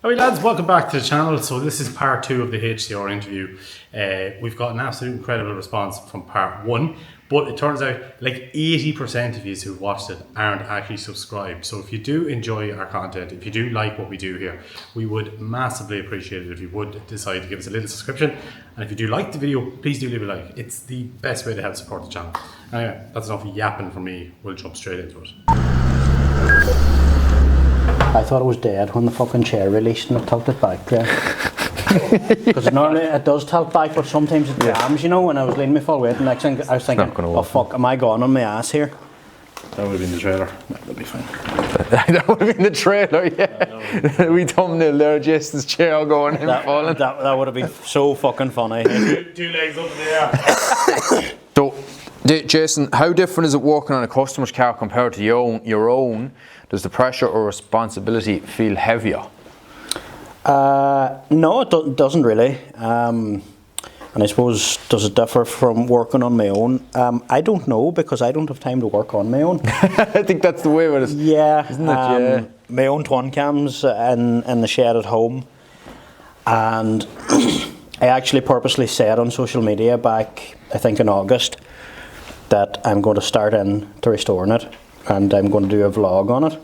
Hey lads, welcome back to the channel. So this is part 2 of the HCR interview. We've got an absolute incredible response from part 1, but it turns out like 80% of you who've watched it aren't actually subscribed. So if you do enjoy our content, if you do like what we do here, we would massively appreciate it if you would decide to give us a little subscription. And if you do like the video, please do leave a like. It's the best way to help support the channel. Anyway, that's enough yapping from me. We'll jump straight into it. I thought it was dead when the fucking chair released and it tilted it back there. Because normally it does tilt back, but sometimes it jams, you know, when I was leaning my full weight. And next thing I was thinking, oh fuck, am I going on my ass here? That would have been the trailer. That'll be fine. That would have been the trailer, yeah. We thumbnail there, Jason's chair going in falling. That would have been so fucking funny. Two legs up in the air. So, Jason, how different is it working on a customer's car compared to your own? Does the pressure or responsibility feel heavier? No, it doesn't really. And I suppose, does it differ from working on my own? I don't know, because I don't have time to work on my own. I think that's the way with it. Yeah. Isn't it? Yeah. My own twin cams in the shed at home. And I actually purposely said on social media back, I think in August, that I'm going to start into restoring it. And I'm going to do a vlog on it.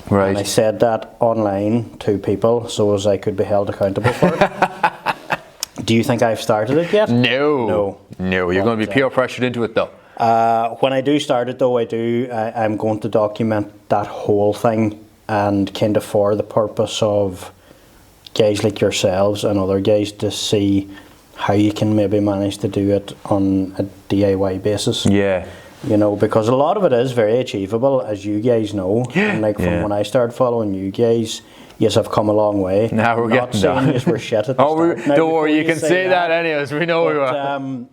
Right. And I said that online to people so as I could be held accountable for it. Do you think I've started it yet? No. You're going to be peer pressured into it though. When I do start it though, I'm going to document that whole thing, and kind of for the purpose of guys like yourselves and other guys to see how you can maybe manage to do it on a DIY basis. Yeah. You know, because a lot of it is very achievable, as you guys know. And like from when I started following you guys, yes, I've come a long way. Now we're getting saying down. Yes, we're shit at the start. Don't worry, you can say that anyways. We know we were.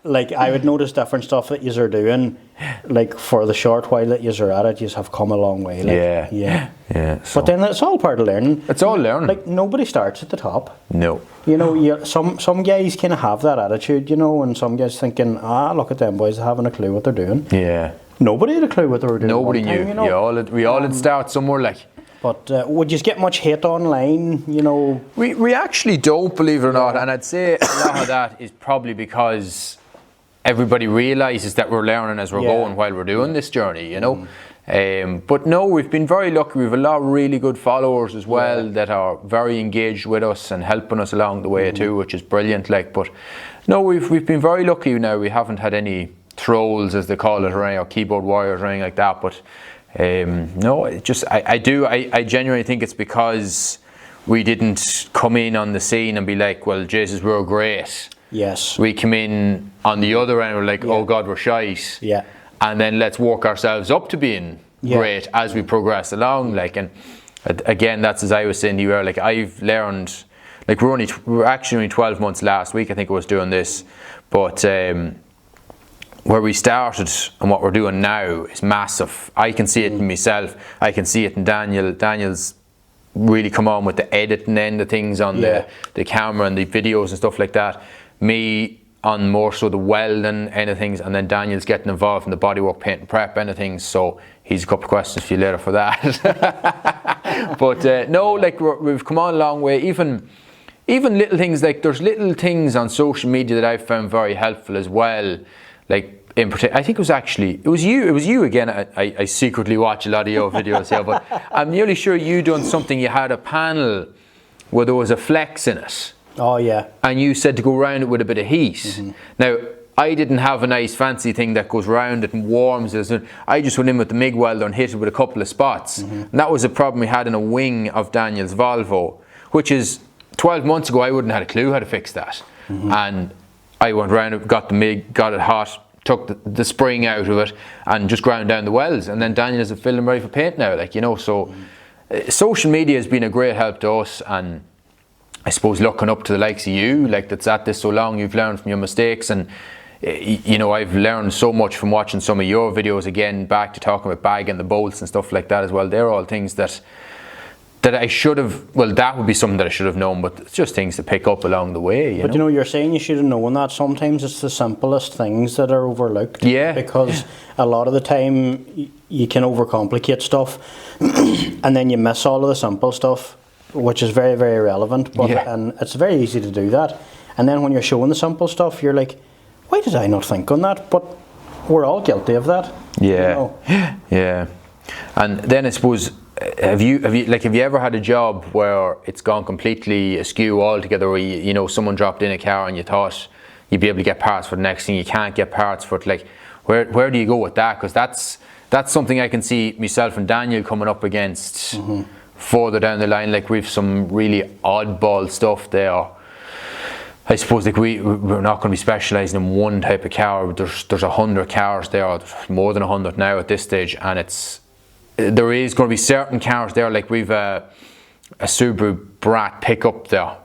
Like I would notice different stuff that you are doing. Like for the short while that you are at it, you have come a long way. Like, yeah. So. But then it's all part of learning. It's all learning. Like nobody starts at the top. No. You know, some guys kind of have that attitude, you know, and some guys thinking, look at them boys, they haven't a clue what they're doing. Yeah. Nobody had a clue what they were doing. Nobody knew. Time, you know? We all had start somewhere like. But would you get much hate online, you know? We actually don't, believe it or not, and I'd say a lot of that is probably because everybody realises that we're learning as we're going while we're doing this journey, you know. But no, we've been very lucky. We've a lot of really good followers as well that are very engaged with us and helping us along the way too, which is brilliant. Like, but no, we've been very lucky now. We haven't had any trolls, as they call it, or keyboard warriors or anything like that. But no, it just I genuinely think it's because we didn't come in on the scene and be like, well, Jesus, we're great. Yes. We come in on the other end, we're like, oh God, we're shite. Yeah. And then let's work ourselves up to being great as we progress along. Like, and again, that's as I was saying to you earlier, like I've learned, like we're actually only 12 months last week, I think I was doing this, but where we started and what we're doing now is massive. I can see it in myself. I can see it in Daniel. Daniel's really come on with the editing end of things on the camera and the videos and stuff like that. Me on more so the welding end of things, and then Daniel's getting involved in the bodywork, paint and prep end of things, so he's a couple of questions for you later for that. But no, like we've come on a long way. Even little things, like there's little things on social media that I've found very helpful as well. Like in particular, I think it was you again. I secretly watch a lot of your videos here, but I'm nearly sure you done something. You had a panel where there was a flex in it. Oh yeah. And you said to go around it with a bit of heat. Now, I didn't have a nice fancy thing that goes around it and warms it. I just went in with the MIG welder and hit it with a couple of spots. And that was a problem we had in a wing of Daniel's Volvo, which is 12 months ago I wouldn't have had a clue how to fix that. And I went around it, got the MIG, got it hot, took the spring out of it and just ground down the welds. And then Daniel has filled them ready for paint now, like, you know. So social media has been a great help to us, and I suppose looking up to the likes of you, like that's at this so long, you've learned from your mistakes, and you know, I've learned so much from watching some of your videos, again back to talking about bagging the bolts and stuff like that as well. They're all things that I should have, well, that would be something that I should have known, but it's just things to pick up along the way. But you know, you're saying you should have known that. Sometimes it's the simplest things that are overlooked. Yeah. Because a lot of the time you can overcomplicate stuff and then you miss all of the simple stuff. which is very, very relevant. But Yeah. and it's very easy to do that. And then when you're showing the simple stuff, you're like, why did I not think on that? But we're all guilty of that. Yeah, You know? yeah. And then I suppose, have you ever had a job where it's gone completely askew altogether, where you know someone dropped in a car and you thought you'd be able to get parts for the next thing, you can't get parts for it? Like, where do you go with that? Because that's something I can see myself and Daniel coming up against further down the line. Like, we've some really oddball stuff there. I suppose like we're not going to be specialising in one type of car. There's 100 cars there, there's more than 100 now at this stage, and there is going to be certain cars there. Like, we've a Subaru Brat pickup there.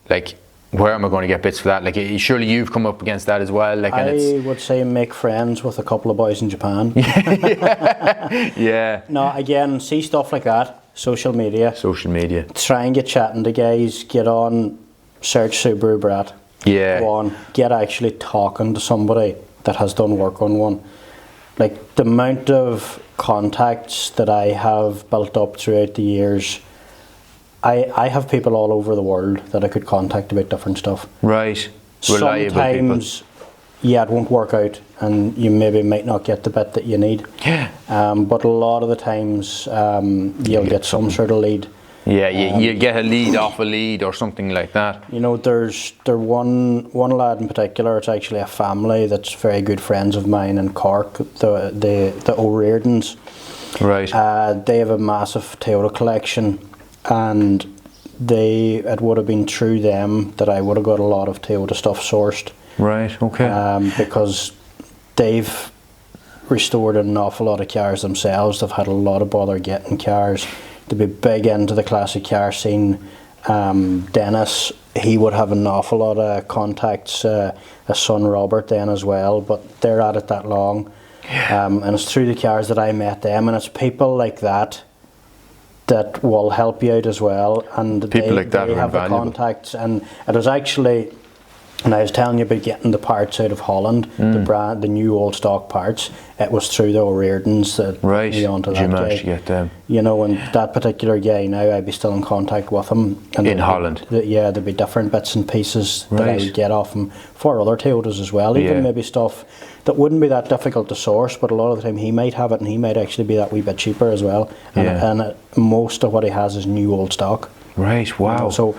Like, where am I going to get bits for that? Like, surely you've come up against that as well. Like, and I would say make friends with a couple of boys in Japan. Yeah. No, again, see stuff like that, social media. Try and get chatting to guys, get on, search Subaru Brat. Yeah. Go on, get actually talking to somebody that has done work on one. Like, the amount of contacts that I have built up throughout the years, I have people all over the world that I could contact about different stuff. Right. Reliable Sometimes, yeah, it won't work out, and you maybe might not get the bit that you need. Yeah. But a lot of the times, you'll get some sort of lead. Yeah, you get a lead off a lead or something like that. You know, there's one lad in particular. It's actually a family that's very good friends of mine in Cork, the O'Riordans. Right. They have a massive Toyota collection, and it would have been through them that I would have got a lot of Toyota stuff sourced. Right. Okay. Because they've restored an awful lot of cars themselves. They've had a lot of bother getting cars. To be big into the classic car scene. Dennis, he would have an awful lot of contacts, his son Robert then as well, but they're at it that long. And it's through the cars that I met them, and it's people like that will help you out as well. And People like that they are have the invaluable. contacts, and it was actually, and I was telling you about getting the parts out of Holland, the new old stock parts. It was through the O'Riordans that Right. put me onto Did you that manage guy. to get them? You know, and that particular guy now, I'd be still in contact with him. And In Holland? Yeah, there'd be different bits and pieces that I Right. would get off him for other Toyotas as well. Even Yeah. maybe stuff that wouldn't be that difficult to source, but a lot of the time he might have it, and he might actually be that wee bit cheaper as well. And most of what he has is new old stock. Right. Wow. So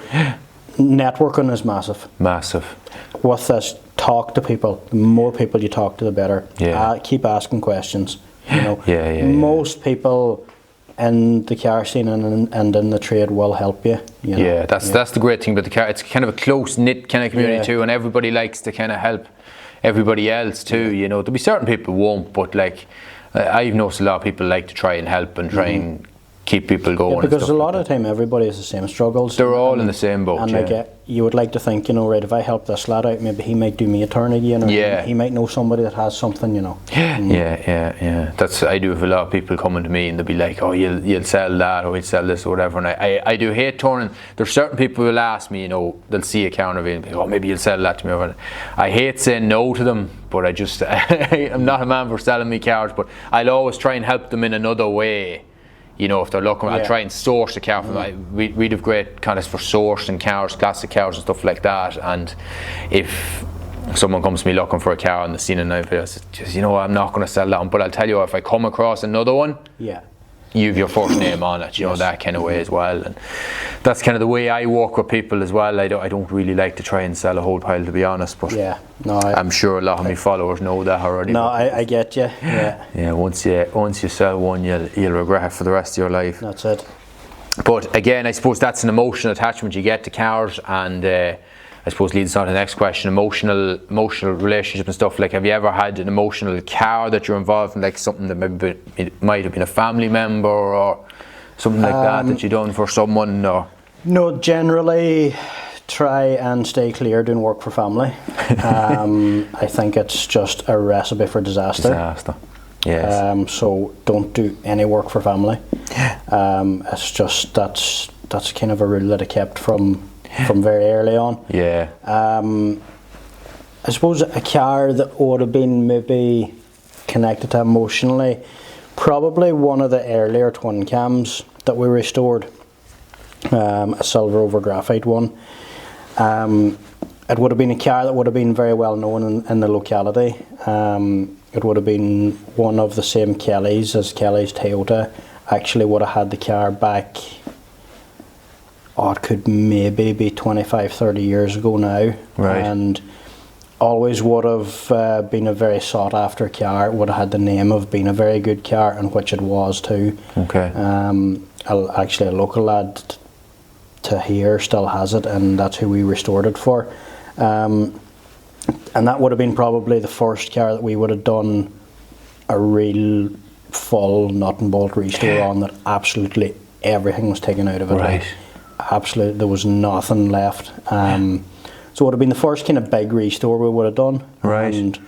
networking is massive. Massive. With this, talk to people. The more people you talk to, the better. Yeah. Keep asking questions. You know, Yeah. most people in the car scene and in the trade will help you. You know? Yeah, that's the great thing about the car. It's kind of a close knit kind of community Yeah. too, and everybody likes to kind of help everybody else too. You know, there'll be certain people who won't, but like I've noticed a lot of people like to try and help and try and keep people going. Yeah, and because stuff a lot like of the time everybody has the same struggles. They're all in the same boat, And yeah. like, you would like to think, you know, right, if I help this lad out, maybe he might do me a turn again, or Yeah. he might know somebody that has something, you know. Yeah. I do have a lot of people coming to me and they'll be like, oh, you'll sell that, or you'll sell this or whatever. And I do hate turning. There's certain people who will ask me, you know, they'll see a counter and be like, oh, maybe you'll sell that to me. Or I hate saying no to them, but I just, I'm not a man for selling me cars, but I'll always try and help them in another way. You know, if they're looking, I'll try and source the car from them. We'd have great contests for sourcing cars, classic cars and stuff like that. And if someone comes to me looking for a car and they've seen an outfit, I said, just, you know, I'm not going to sell that one. But I'll tell you, if I come across another one, Yeah. you've your first name on it, you know, that kind of way as well. And that's kind of the way I work with people as well. I don't really like to try and sell a whole pile, to be honest, but Yeah. No, I'm sure a lot of my followers know that already. No, I get you. Yeah. Yeah, once you sell one, you'll regret it for the rest of your life. That's it. But again, I suppose that's an emotional attachment you get to cars, and I suppose leads on to the next question: emotional relationship and stuff. Like, have you ever had an emotional car that you're involved in, like something that maybe it might have been a family member or something like that you done for someone? Or No, generally try and stay clear doing work for family. I think it's just a recipe for disaster. Yes. So don't do any work for family. It's just that's kind of a rule that I kept from very early on. Yeah. I suppose a car that would have been maybe connected to emotionally, probably one of the earlier twin cams that we restored. a silver over graphite one. It would have been a car that would have been very well known in the locality. It would have been one of the same Kellys as Kelly's Toyota. Actually would have had the car back, it could maybe be 25, 30 years ago now. Right. And always would have been a very sought after car. It would have had the name of being a very good car, and which it was too. Okay. Actually a local lad to here still has it, and that's who we restored it for. And that would have been probably the first car that we would have done a real full nut and bolt restore on, that absolutely everything was taken out of it. Right. Absolutely, there was nothing left. So it would have been the first kind of big restore we would have done. Right. And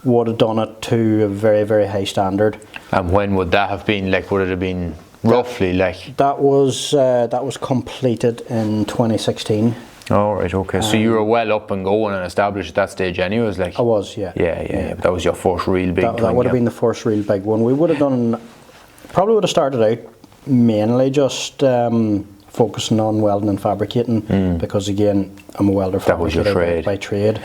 would have done it to a very, very high standard. And when would that have been? Like, would it have been roughly like? That was completed in 2016. Oh, right, okay. So you were well up and going and established at that stage anyways, like? I was, yeah. Yeah. But that was your first real big That would have been the first real big one. We would have done, probably would have started out mainly just focusing on welding and fabricating, because again, I'm a welder fabricator. That was your trade. By trade.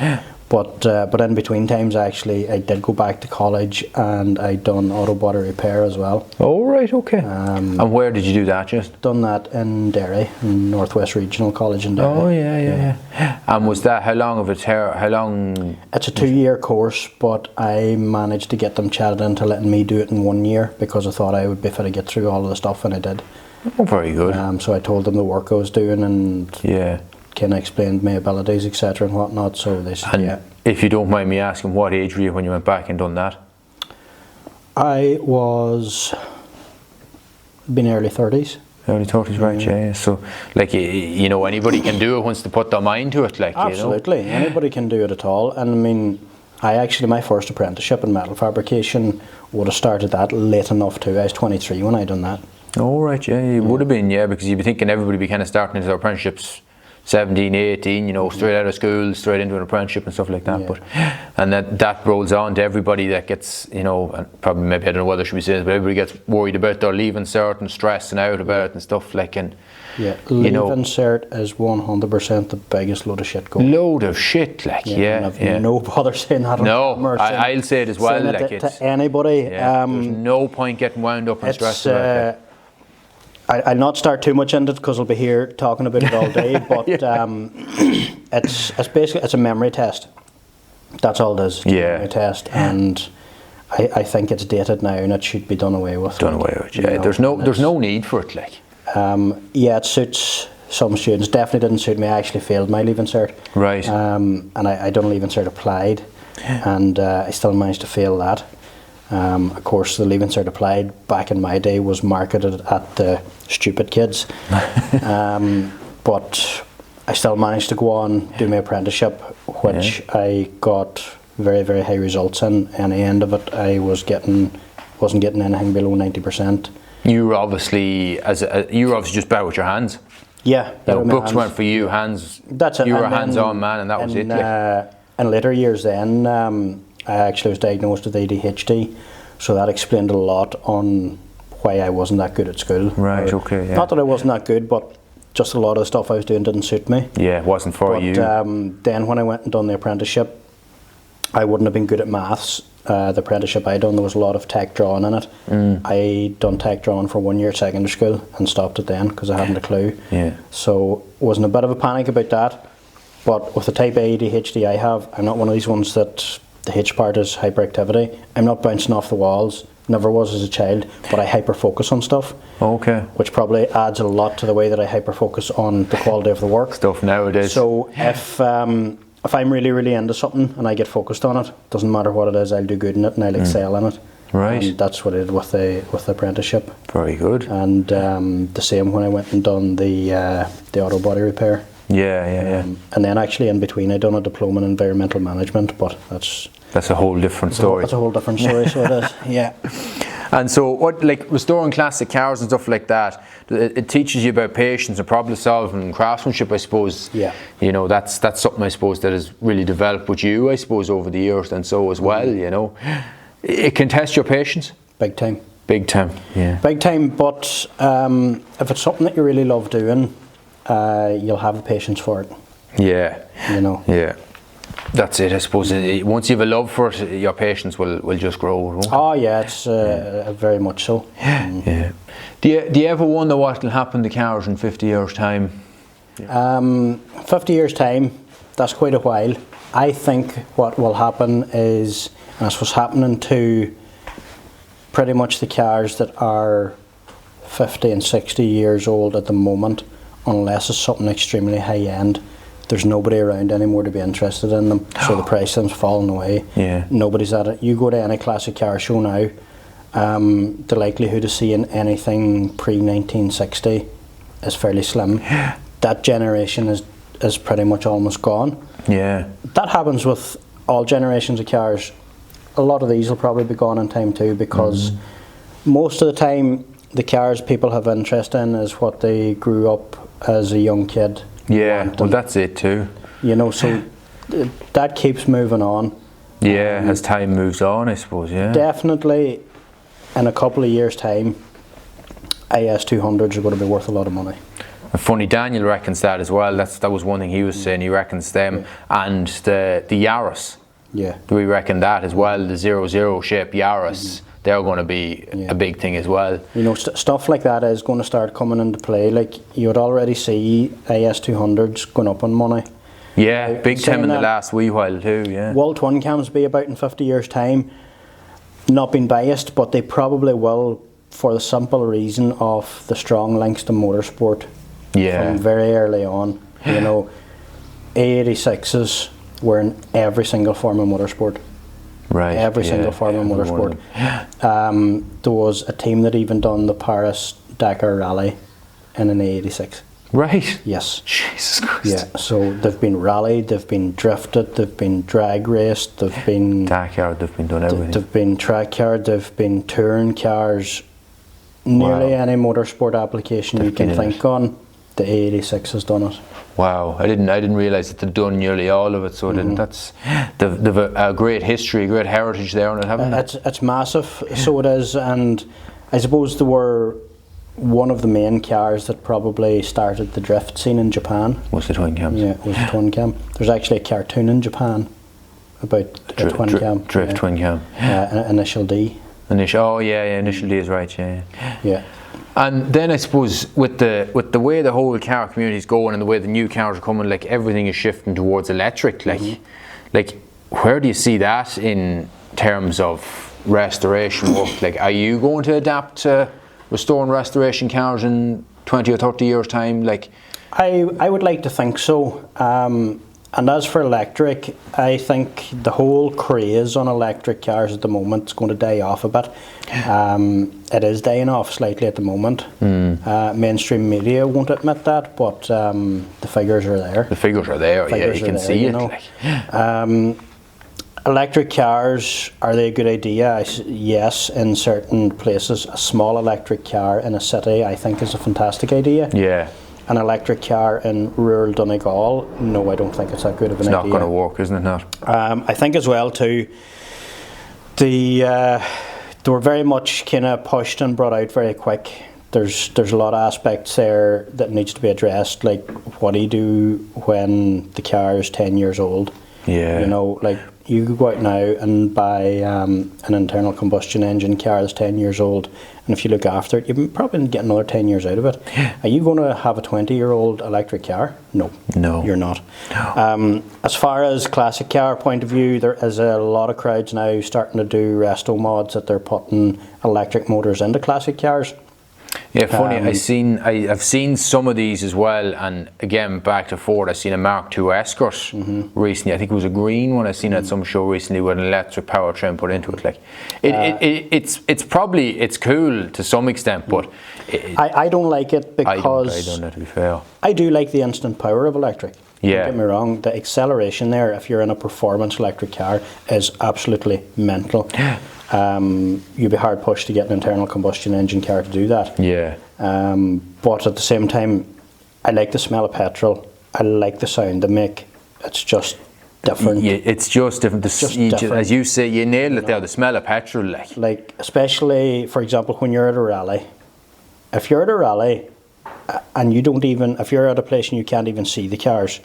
But in between times, I did go back to college, and I done auto body repair as well. Oh, right, okay. And where did you do that just? Done that in Derry, in Northwest Regional College in Derry. Oh, yeah. And was that, how long of a how long? It's a 2-year course, but I managed to get them chatted into letting me do it in 1 year, because I thought I would be fit to get through all of the stuff, and I did. Oh, very good. So I told them the work I was doing, and kind of explained my abilities, etc. and whatnot. So they said, yeah. If you don't mind me asking, what age were you when you went back and done that? I was been early 30s. Early 30s, right? Yeah. So, like, you know, anybody can do it once they put their mind to it. Like, absolutely, you know? Anybody can do it at all. And I mean, my first apprenticeship in metal fabrication would have started that late enough too. I was 23 when I done that. Oh, right, yeah, it would have been, because you'd be thinking everybody would be kind of starting into their apprenticeships 17, 18, you know, straight out of school, straight into an apprenticeship and stuff like that. But and that rolls on to everybody that gets, you know, and probably maybe, I don't know whether I should be saying this, but everybody gets worried about their leaving cert and stressing out about it and stuff like, and leaving cert is 100% the biggest load of shit going. Load of shit, like, No bother saying that. I'll say it as well, like, to anybody. There's no point getting wound up and stressed about it. I'll not start too much into it, because I'll be here talking about it all day. But it's basically a memory test. That's all it is. It's a memory test, and I think it's dated now, and it should be done away with. Yeah. There's no need for it, like. It suits some students. Definitely didn't suit me. I actually failed my leaving cert. Right. And I done leaving cert applied, and I still managed to fail that. Of course, the leaving cert applied back in my day was marketed at the stupid kids, but I still managed to go on, do my apprenticeship, which I got very, very high results in, and at the end of it I wasn't getting anything below 90%. You were obviously just better with your hands. Yeah, books weren't for you, hands. That's it. You were a hands-on man, and that was it. In later years, then I actually was diagnosed with ADHD, so that explained a lot on why I wasn't that good at school. Right. Okay. Yeah. Not that I wasn't that good, but just a lot of the stuff I was doing didn't suit me. Yeah, it wasn't for you. Then when I went and done the apprenticeship, I wouldn't have been good at maths. The apprenticeship I done, there was a lot of tech drawing in it. I done tech drawing for 1 year at secondary school and stopped it then because I hadn't a clue. Yeah. So wasn't a bit of a panic about that. But with the type of ADHD I have, I'm not one of these ones that the H part is hyperactivity. I'm not bouncing off the walls. Never was as a child, but I hyper focus on stuff. Okay. Which probably adds a lot to the way that I hyper focus on the quality of the work. Stuff nowadays. So if I'm really, really into something and I get focused on it, doesn't matter what it is, I'll do good in it and I'll excel in it. Right. And that's what I did with the apprenticeship. Very good. And the same when I went and done the auto body repair. Yeah. And then actually in between I done a diploma in environmental management, but that's a whole different story. That's a whole different story, so it is. Yeah. And so what, like restoring classic cars and stuff like that, it teaches you about patience and problem solving and craftsmanship, I suppose. Yeah. You know, that's something I suppose that has really developed with you, I suppose, over the years, and so as well, you know. It can test your patience. Big time. Big time, yeah. Big time, but if it's something that you really love doing, you'll have the patience for it. Yeah. You know. Yeah. That's it, I suppose. Once you have a love for it, your patience will just grow. Won't it? Oh yeah, it's very much so. Yeah. Do you ever wonder what will happen to cars in 50 years' time? 50 years' time, that's quite a while. I think what will happen is, and that's what's happening to pretty much the cars that are 50 and 60 years old at the moment, unless it's something extremely high end. There's nobody around anymore to be interested in them, so the price of them's fallen away. Yeah. Nobody's at it. You go to any classic car show now, the likelihood of seeing anything pre-1960 is fairly slim. That generation is pretty much almost gone. Yeah. That happens with all generations of cars. A lot of these will probably be gone in time too, because most of the time the cars people have interest in is what they grew up as a young kid. Yeah, well that's it too. You know, so that keeps moving on. Yeah, as time moves on, I suppose, yeah. Definitely in a couple of years' time, IS200s are going to be worth a lot of money. Funny, Daniel reckons that as well. That was one thing he was saying. He reckons them and the Yaris. Yeah. We reckon that as well. The 00 shape Yaris, they're going to be a big thing as well. You know, stuff like that is going to start coming into play. Like you would already see IS200s going up in money. Yeah, big time in the last wee while too. Yeah. Will twin cams be about in 50 years' time? Not being biased, but they probably will, for the simple reason of the strong links to motorsport. Yeah. From very early on, you know, A86s were in every single form of motorsport. Right. Every single form of motorsport. There was a team that even done the Paris-Dakar Rally in an A86. Right. Yes. Jesus Christ. Yeah. So they've been rallied, they've been drifted, they've been drag raced, they've been Dakar, they've been done everything. They've been track car, they've been touring cars. Nearly any motorsport application you can think on, the A86 has done it. Wow, I didn't realise that they'd done nearly all of it. So that's they've a great history, great heritage there on it, haven't they? It's massive, so it is, and I suppose they were one of the main cars that probably started the drift scene in Japan. Was the twin cams? Yeah, it was a twin cam. There's actually a cartoon in Japan about a twin cam. Drift twin cam. Initial D. Initial D is right. Yeah. And then I suppose with the way the whole car community is going and the way the new cars are coming, like everything is shifting towards electric. Like where do you see that in terms of restoration work? Like, are you going to adapt to restoring restoration cars in 20 or 30 years' time? Like, I would like to think so. And as for electric, I think the whole craze on electric cars at the moment is going to die off a bit. It is dying off slightly at the moment. Mainstream media won't admit that, but the figures are there. The figures are there, yeah, you can see it. Like. Electric cars, are they a good idea? Yes, in certain places. A small electric car in a city, I think, is a fantastic idea. Yeah. An electric car in rural Donegal, no, I don't think it's that good of an idea. It's not going to work, isn't it not? I think as well too, they were very much kind of pushed and brought out very quick. There's a lot of aspects there that needs to be addressed, like what do you do when the car is 10 years old? Yeah. You know, like you could go out now and buy an internal combustion engine car that's 10 years old, and if you look after it, you can probably get another 10 years out of it. Are you going to have a 20-year-old electric car? No. No. You're not. No. As far as classic car point of view, there is a lot of crowds now starting to do resto mods that they're putting electric motors into classic cars. Yeah, funny. I've seen some of these as well, and again back to Ford. I've seen a Mark II Escort recently. I think it was a green one. I seen at some show recently with an electric powertrain put into it. Like, it's cool to some extent, but I don't like it because I don't know, to be fair. I do like the instant power of electric. Yeah. Don't get me wrong. The acceleration there, if you're in a performance electric car, is absolutely mental. You'd be hard pushed to get an internal combustion engine car to do that. Yeah. But at the same time, I like the smell of petrol. I like the sound they make. It's just different. Yeah, it's just different. Different. As you say, you nailed it there. The smell of petrol, like especially for example when you're at a rally. If you're at a rally and you don't even, if you're at a place and you can't even see the cars,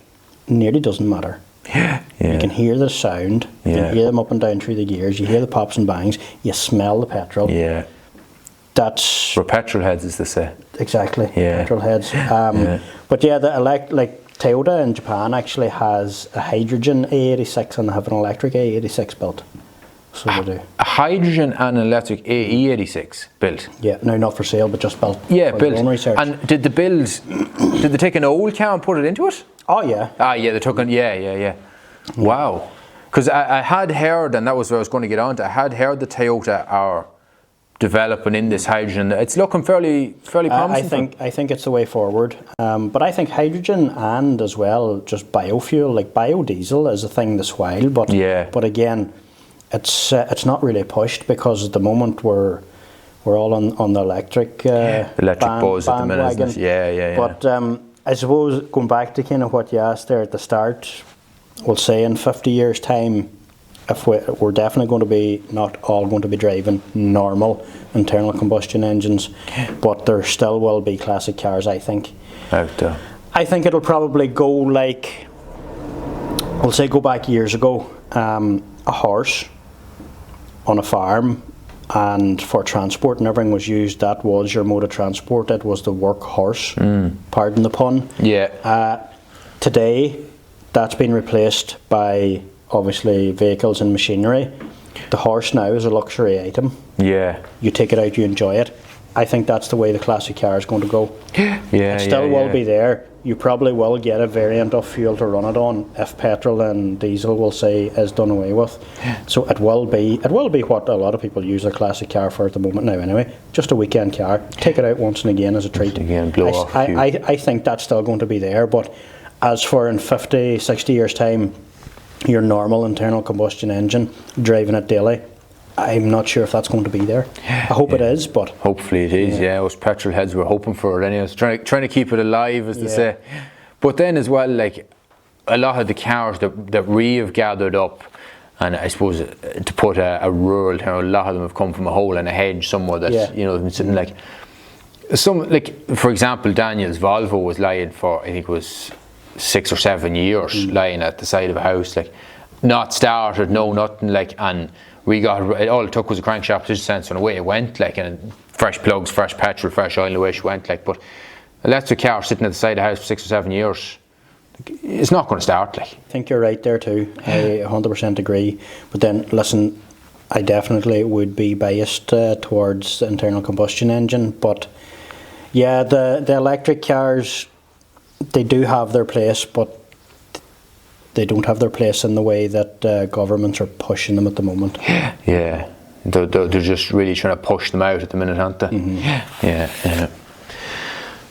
nearly doesn't matter. Yeah. You can hear the sound, you can hear them up and down through the gears, you hear the pops and bangs, you smell the petrol. Yeah. That's... We're petrol heads, as they say. Exactly, Yeah. petrol heads. But yeah, the like Toyota in Japan actually has a hydrogen A86 and they have an electric A86 built. So they do. A hydrogen and electric E86 built? Yeah, no, not for sale, but just built. Yeah, for built. their own research. And did they take an old car and put it into it? Oh yeah. Ah, yeah, they took an, yeah. Wow. Because I had heard, and that was what I was going to get on to, I had heard the Toyota are developing in this hydrogen. It's looking fairly promising. I think it's the way forward. But I think hydrogen and as well just biofuel, like biodiesel, is a thing this while. But but again, it's not really pushed because at the moment we're all on the electric buzz at the minute. Yeah. But I suppose going back to kind of what you asked there at the start, we'll say in 50 years' time, if we're definitely going to be not all going to be driving normal internal combustion engines, but there still will be classic cars, I think. Out there. I think it'll probably go like, we'll say go back years ago, a horse on a farm, and for transport and everything was used, that was your mode of transport. It was the workhorse, pardon the pun. Yeah. Today, that's been replaced by obviously vehicles and machinery. The horse now is a luxury item. Yeah. You take it out, you enjoy it. I think that's the way the classic car is going to go. It still will be there. You probably will get a variant of fuel to run it on if petrol and diesel, we'll say, is done away with. So it will be what a lot of people use their classic car for at the moment now anyway. Just a weekend car. Take it out once and again as a treat. Again, blow off a few. I think that's still going to be there, but as for in 50, 60 years time, your normal internal combustion engine, driving it daily, I'm not sure if that's going to be there. I hope it is, but hopefully it is. Yeah, us petrol heads were hoping for it anyways, trying to keep it alive, as they say. But then as well, like a lot of the cars that we have gathered up, and I suppose to put a rural town, a lot of them have come from a hole in a hedge somewhere that you know, been sitting like some, like for example, Daniel's Volvo was lying for, I think it was 6 or 7 years, lying at the side of a house, like not started, no nothing, like, and we got, all it took was a crankshaft position sensor and away it went, like, and fresh plugs, fresh petrol, fresh oil, and away she went, like. But electric car sitting at the side of the house for 6 or 7 years, it's not going to start, like. I think you're right there too. I 100% agree. But then, listen, I definitely would be biased towards the internal combustion engine. But yeah, the electric cars, they do have their place, but they don't have their place in the way that governments are pushing them at the moment. Yeah, they're just really trying to push them out at the minute, aren't they? Yeah.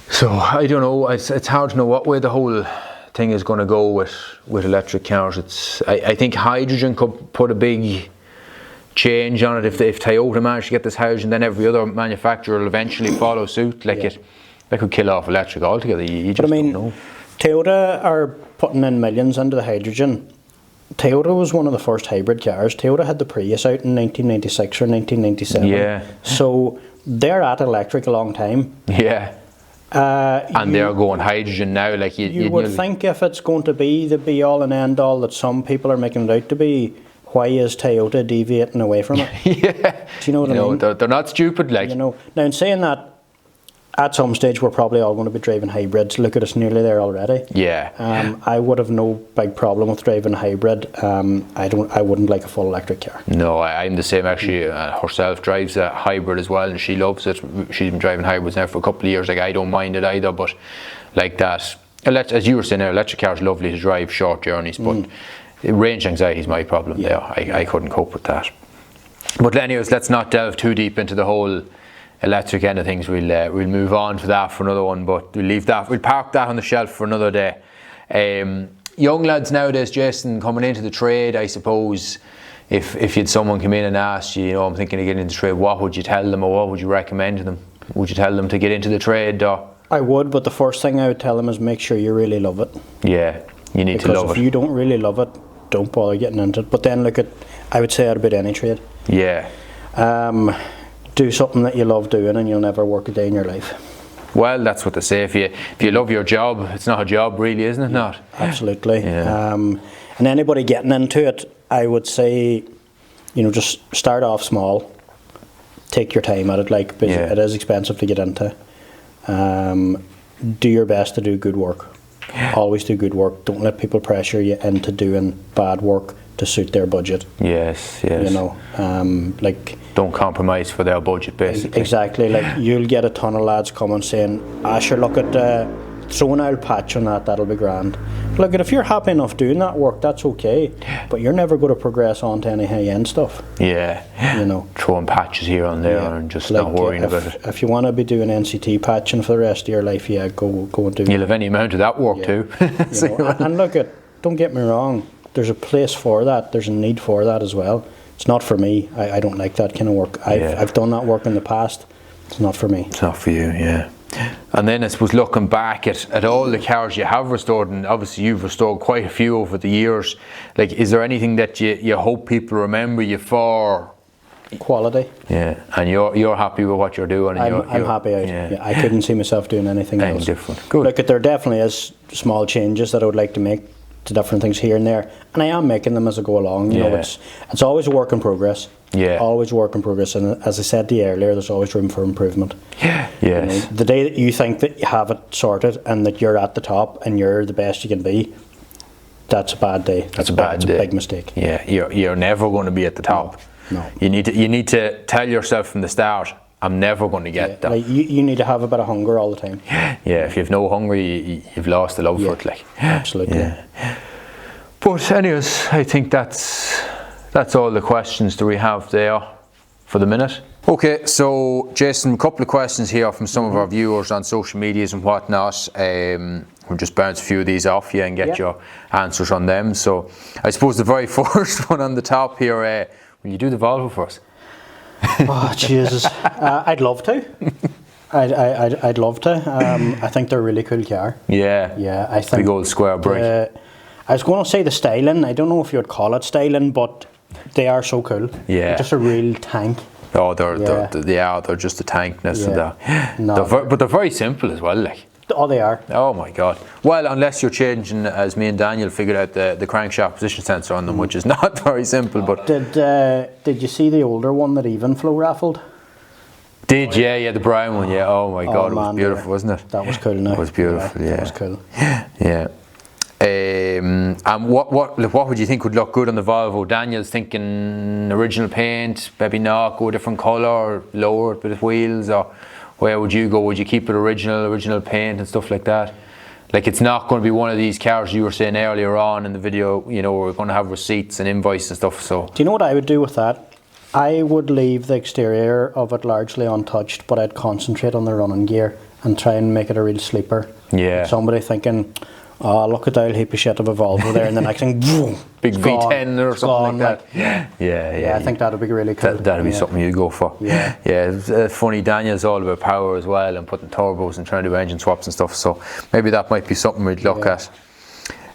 So I don't know. It's hard to know what way the whole thing is going to go with electric cars. I think hydrogen could put a big change on it. If Toyota managed to get this hydrogen, then every other manufacturer will eventually follow suit. Like they could kill off electric altogether. You just don't know. Toyota are putting in millions into the hydrogen. Toyota was one of the first hybrid cars. Toyota had the Prius out in 1996 or 1997. Yeah. So they're at electric a long time. Yeah. And they're going hydrogen now. Like you would think if it's going to be the be all and end all that some people are making it out to be, why is Toyota deviating away from it? Yeah. Do you know what I mean? They're not stupid. Like, you know. Now in saying that, at some stage we're probably all going to be driving hybrids. Look at us, nearly there already. Yeah. I would have no big problem with driving a hybrid. I wouldn't like a full electric car. No, I'm the same actually. Herself drives a hybrid as well, and she loves it. She's been driving hybrids now for a couple of years. Like, I don't mind it either, but like that, as you were saying, electric cars are lovely to drive short journeys, but range anxiety is my problem there. I couldn't cope with that. But anyways, let's not delve too deep into the whole electric end of things. We'll move on to that for another one, but we'll leave that. We'll park that on the shelf for another day. Young lads nowadays, Jason, coming into the trade, I suppose, if you'd someone come in and ask you, I'm thinking of getting into the trade, what would you tell them, or what would you recommend to them? Would you tell them to get into the trade? Or? I would, but the first thing I would tell them is make sure you really love it. Yeah, you need to love it. Because if you don't really love it, don't bother getting into it. But then I would say that about any trade. Yeah. Do something that you love doing and you'll never work a day in your life. Well, that's what they say. If you love your job, it's not a job really, isn't it? Not absolutely. Yeah. And anybody getting into it, I would say, just start off small. Take your time at it, because it is expensive to get into. Do your best to do good work. Always do good work. Don't let people pressure you into doing bad work to suit their budget. Yes. Don't compromise for their budget, basically. Exactly. You'll get a ton of lads coming saying, sure, look at throw an oil patch on that'll be grand. Look, if you're happy enough doing that work, that's okay. But you're never going to progress on to any high-end stuff. Yeah. Throwing patches here and there and just not worrying about it. If you want to be doing NCT patching for the rest of your life, go and do it. You'll have any amount of that work too. And look, don't get me wrong, there's a place for that. There's a need for that as well. It's not for me. I don't like that kind of work. I've done that work in the past. It's not for me. It's not for you, yeah. And then I suppose looking back at all the cars you have restored, and obviously you've restored quite a few over the years, is there anything that you hope people remember you for? Quality. Yeah, and you're happy with what you're doing. And I'm happy out. Yeah, I couldn't see myself doing anything else. Different. Good. Look, there definitely is small changes that I would like to make to different things here and there, and I am making them as I go along. It's always a work in progress. Yeah. Always a work in progress, and as I said to you earlier, there's always room for improvement. Yeah. Yes. The day that you think that you have it sorted and that you're at the top and you're the best you can be, that's a bad day. That's a big mistake. Yeah. You're never going to be at the top. No. You need to tell yourself from the start, I'm never going to get that. You need to have a bit of hunger all the time. Yeah. If you've no hunger, you've lost the love for it. Absolutely. Yeah. But anyways, I think that's all the questions that we have there for the minute. Okay, so Jason, a couple of questions here from some of our viewers on social medias and whatnot. We'll just bounce a few of these off you and get your answers on them. So I suppose the very first one on the top here, will you do the Volvo for us? Oh, Jesus. I'd love to. I'd love to. I think they're a really cool car. Yeah. Yeah, I think. Big old square brick. I was going to say the styling. I don't know if you would call it styling, but they are so cool. Yeah. They're just a real tank. Oh, they're just a tankness. But they're very simple as well. Oh, they are. Oh my God. Well, unless you're changing, as me and Daniel figured out, the crankshaft position sensor on them, which is not very simple. But did you see the older one that Evenflow raffled? Yeah, the brown one. Yeah. Oh my God, it was beautiful, wasn't it? That was cool. Now. It was beautiful. Yeah. That was cool. Yeah. And what would you think would look good on the Volvo? Daniel's thinking original paint, maybe not go a different colour, lower a bit of wheels, or where would you go? Would you keep it original paint and stuff like that? It's not going to be one of these cars you were saying earlier on in the video, we're going to have receipts and invoices and stuff. So do you know what I would do with that? I would leave the exterior of it largely untouched, but I'd concentrate on the running gear and try and make it a real sleeper. Yeah. Somebody thinking, oh, look at that heap of shit of a Volvo there, and the next thing, boom, big V10 or something like that. Yeah. I think that'd be really cool. That'd be something you go for. Yeah. It's funny. Daniel's all about power as well, and putting turbos and trying to do engine swaps and stuff. So maybe that might be something we'd look at.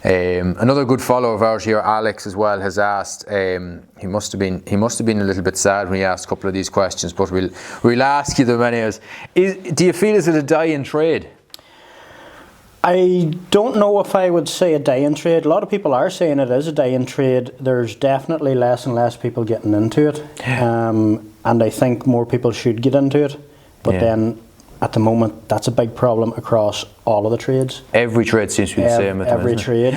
Another good follower of ours here, Alex, as well, has asked. He must have been a little bit sad when he asked a couple of these questions, but we'll ask you them anyways. Do you feel is it a dying trade? I don't know if I would say a dying trade. A lot of people are saying it is a dying trade. There's definitely less and less people getting into it, and I think more people should get into it. But then, at the moment, that's a big problem across all of the trades. Every trade seems to be the same. Every trade.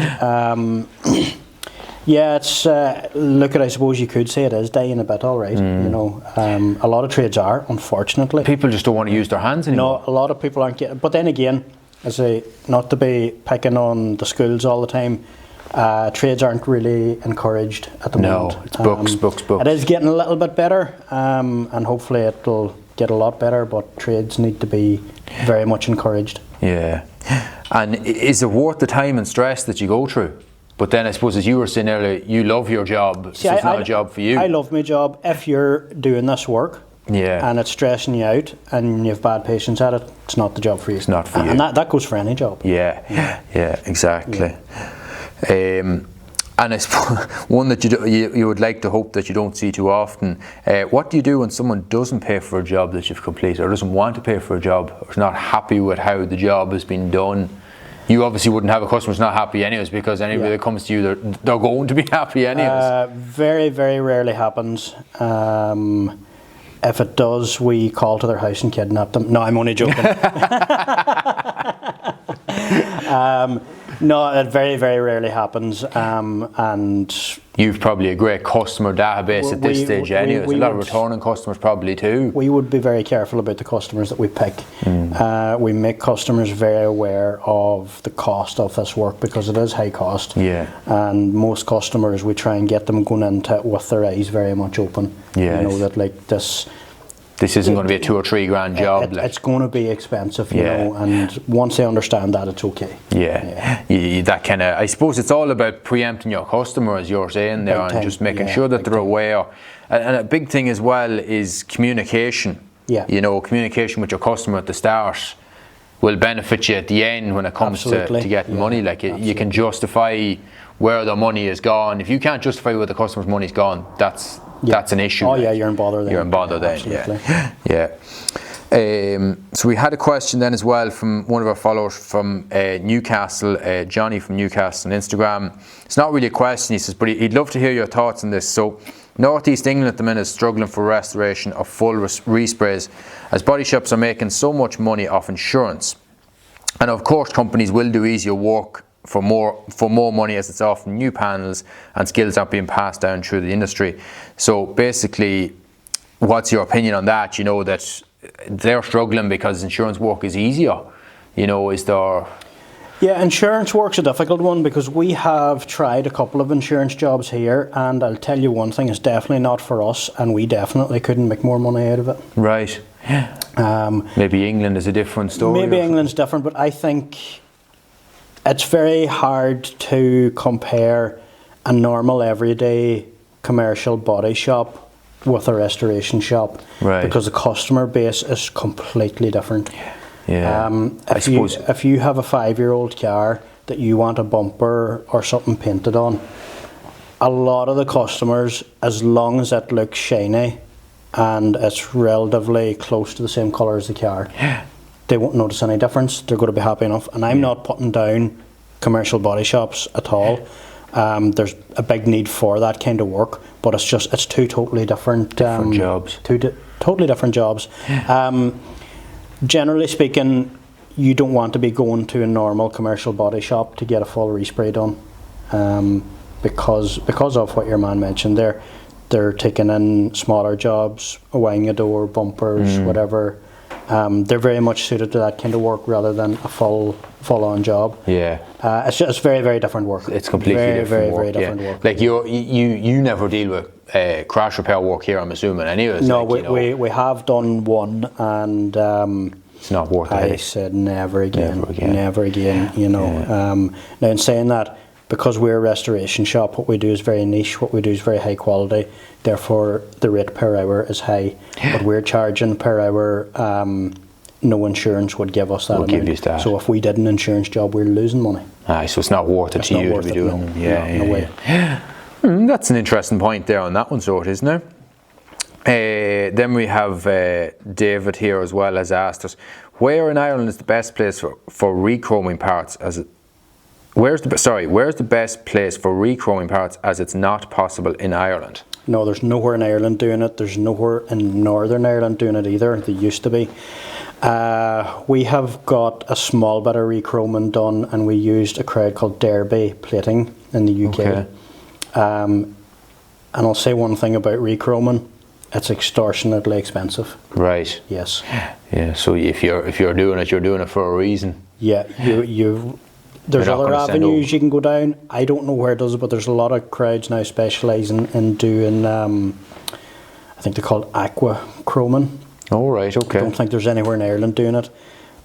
It's I suppose you could say it is dying a bit, all right. A lot of trades are, unfortunately. People just don't want to use their hands anymore. No, a lot of people aren't getting. But then again, I say, not to be picking on the schools all the time, trades aren't really encouraged at the moment. No, it's books. It is getting a little bit better, and hopefully it'll get a lot better, but trades need to be very much encouraged. Yeah. And is it worth the time and stress that you go through? But then I suppose, as you were saying earlier, you love your job, so it's not a job for you. I love my job. If you're doing this work, and it's stressing you out and you have bad patience at it, it's not the job for you. It's not for you. And that goes for any job. Yeah, exactly. And I suppose one that you would like to hope that you don't see too often. What do you do when someone doesn't pay for a job that you've completed, or doesn't want to pay for a job, or is not happy with how the job has been done? You obviously wouldn't have a customer who's not happy anyways, because anybody that comes to you, they're going to be happy anyways. Very, very rarely happens. If it does, we call to their house and kidnap them. No, I'm only joking. No, it very, very rarely happens. And you've probably a great customer database at this stage anyways. A lot of returning customers probably too. We would be very careful about the customers that we pick. We make customers very aware of the cost of this work, because it is high cost. Yeah. And most customers, we try and get them going into it with their eyes very much open. Yes. You know, that like this isn't going to be a 2 or 3 grand job. It's going to be expensive, you know, and once they understand that, it's okay. That kind of, I suppose it's all about preempting your customer, as you're saying there, and just making sure that they're aware. And a big thing as well is communication. Yeah. You know, communication with your customer at the start will benefit you at the end when it comes to getting money. Like you can justify where the money is gone. If you can't justify where the customer's money's gone, that's an issue. Oh yeah, you're in bother then. You're in bother then. Absolutely. Yeah. So we had a question then as well from one of our followers from Newcastle, Johnny from Newcastle on Instagram. It's not really a question, he says, but he'd love to hear your thoughts on this. So Northeast England at the minute is struggling for restoration of full resprays, as body shops are making so much money off insurance. And of course companies will do easier work for more money, as it's often new panels and skills aren't being passed down through the industry. So basically, what's your opinion on that? You know, that they're struggling because insurance work is easier. You know, is there... Yeah, insurance work's a difficult one, because we have tried a couple of insurance jobs here, and I'll tell you one thing, it's definitely not for us, and we definitely couldn't make more money out of it. Right. Maybe England is a different story. Maybe England's different, but I think it's very hard to compare a normal everyday commercial body shop with a restoration shop, right, because the customer base is completely different. If you have a 5-year-old car that you want a bumper or something painted on, a lot of the customers, as long as it looks shiny and it's relatively close to the same colour as the car, they won't notice any difference. They're going to be happy enough. And I'm not putting down commercial body shops at all. There's a big need for that kind of work, but it's two totally different jobs. Totally different jobs. Generally speaking, you don't want to be going to a normal commercial body shop to get a full respray done, because of what your man mentioned there. They're taking in smaller jobs, a wing a door, bumpers, whatever. They're very much suited to that kind of work rather than a full-on job. It's just very, very different work. It's completely different work. Very different work. Like you never deal with crash repair work here, I'm assuming. Anyways, no, we have done one, and it's not worth it. I said never again. You know. Now, in saying that, because we're a restoration shop, what we do is very niche. What we do is very high quality. Therefore, the rate per hour is high. But we're charging per hour. No insurance would give us that amount. Give you that. So if we did an insurance job, we're losing money. So it's not worth it to you to be doing. No way. That's an interesting point there on that one, sort, isn't it? Then we have David here as well, has asked us, where in Ireland is the best place for rechroming parts? Where's the best place for rechroming parts, as it's not possible in Ireland? No, there's nowhere in Ireland doing it. There's nowhere in Northern Ireland doing it either. There used to be. We have got a small bit of rechroming done, and we used a crowd called Derby Plating in the UK. Okay. And I'll say one thing about rechroming: it's extortionately expensive. Right. Yes. Yeah. So if you're doing it, you're doing it for a reason. Yeah. There's other avenues you can go down. I don't know where it does it, but there's a lot of crowds now specialising in doing, I think they're called aqua chroming. Oh, right, okay. I don't think there's anywhere in Ireland doing it,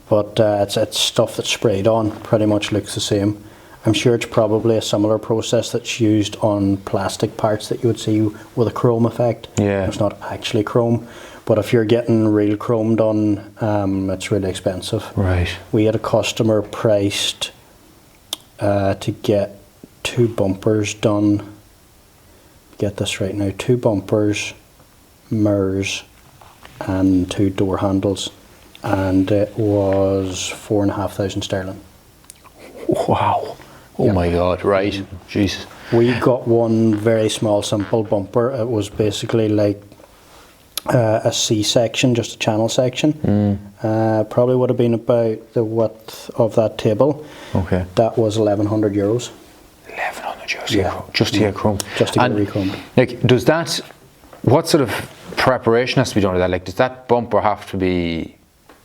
but it's stuff that's sprayed on, pretty much looks the same. I'm sure it's probably a similar process that's used on plastic parts that you would see with a chrome effect. Yeah. It's not actually chrome, but if you're getting real chrome done, it's really expensive. Right. We had a customer priced to get 2 bumpers done. Get this right now. 2 bumpers, mirrors, and 2 door handles, and it was 4,500 sterling. Wow. Oh my God, right. Jesus. We got one very small, simple bumper. It was basically like a C section, just a channel section. Probably would have been about the width of that table. Okay. That was €1,100. 1,100 euros, just to get chrome. Just to get re-chromed. Like, does that, what sort of preparation has to be done to that? Like, does that bumper have to be,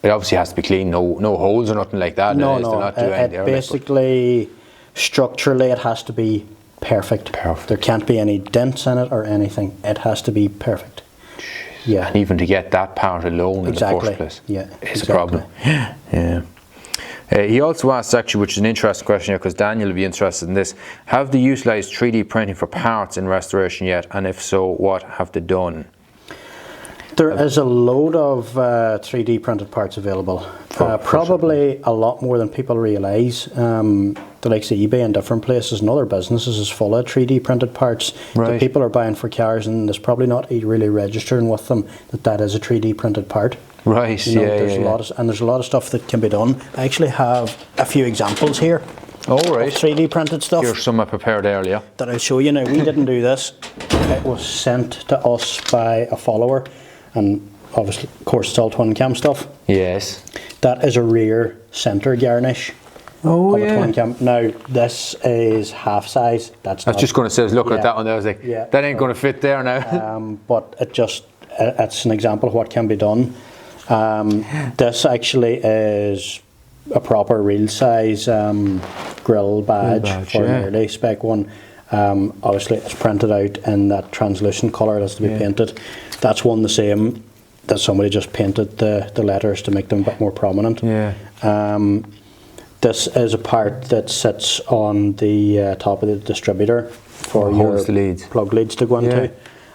it obviously has to be clean, no holes or nothing like that? No, It basically, structurally, it has to be perfect. There can't be any dents in it or anything. It has to be perfect. Yeah. And even to get that part alone in the first place, is a problem. Yeah. He also asked, actually, which is an interesting question here, because Daniel will be interested in this. Have they utilised 3D printing for parts in restoration yet? And if so, what have they done? There is a load of 3D printed parts available. Probably a lot more than people realise. The likes of eBay and different places and other businesses is full of 3D printed parts that people are buying for cars, and there's probably not really registering with them that is a 3D printed part. Right, you know, there's a lot of stuff that can be done. I actually have a few examples here. Oh, right. Of 3D printed stuff. Here's some I prepared earlier. That I'll show you now. We didn't do this. It was sent to us by a follower, and obviously, of course, it's all twin cam stuff. Yes. That is a rear centre garnish. Oh, of a twin cam. Now, this is half size. I was just going to say, I was looking at that one there. I was like, that ain't going to fit there now. But it's an example of what can be done. This actually is a proper real size grill badge for an early spec one. Obviously, it's printed out in that translucent colour. It has to be painted. That's one the same that somebody just painted the letters to make them a bit more prominent. This is a part that sits on the top of the distributor for your plug leads to go into.